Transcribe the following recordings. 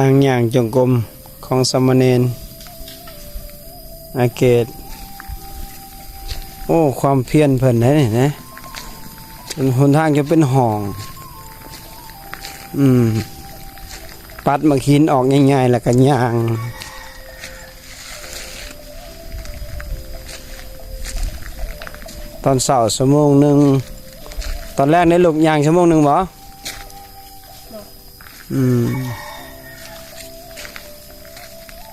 ทางอย่างจงกรมของสามเณรอาเกตโอ้ความเพียรเพิ่นได้นี่นะเป็นหนทางจะเป็นห้องปัดมาหินออกง่ายๆแล้วก็ย่างตอนเช้าชั่วโมงหนึ่งตอนแรกในลูกย่างชั่วโมงหนึ่งบ่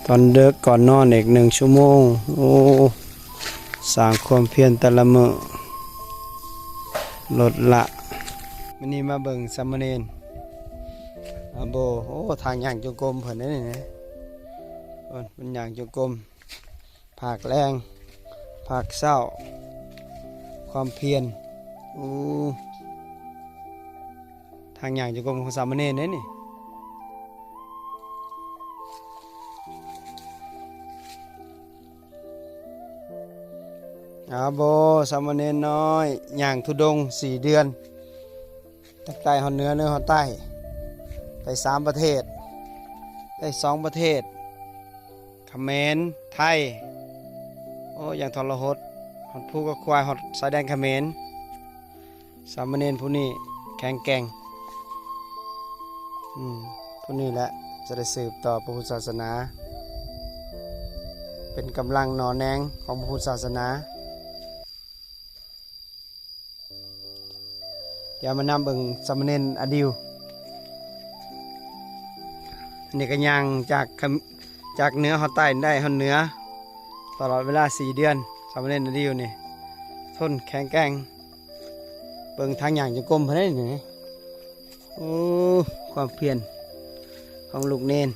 ตอนเด็กก่อนนอนอีก1 ชั่วโมงโอ้สร้างความเพียรแต่ละมื้อลดละมื้อนี้มาเบิ่งสามเณรอาโบโอ้ทางย่างจงกรมเพิ่นนี่นะเป็นย่างจงกรมภาคแรงภาคเช้าความเพียรทางย่างจงกรมของสามเณรนี่อาโบสามเณรน้อยย่างธุดงค์4 เดือนตั้งแต่ฮอดเหนือฮอดใต้ไป3 ประเทศได้2 ประเทศเขมรไทยโอ้อย่างทรหดฮอดภูกระควายฮอดสายแดนเขมรสามเณรผู้นี้แข็งแกร่งผู้นี้แหละจะได้สืบต่อพระพุทธศาสนาเป็นกำลังหนอแนงของพระพุทธศาสนาเดี๋ยวมานำเบิ่งสามเณรอดิวนี่ก็ย่างจากเหนือฮอดใต้ได้ฮอดเหนือตลอดเวลา4 เดือนสามเณรอดิวนี่ทนแข็งแกร่งเบิ่งทางย่างจงกรมเพิ่นนี่โอ้ความเพียรของลูกเณร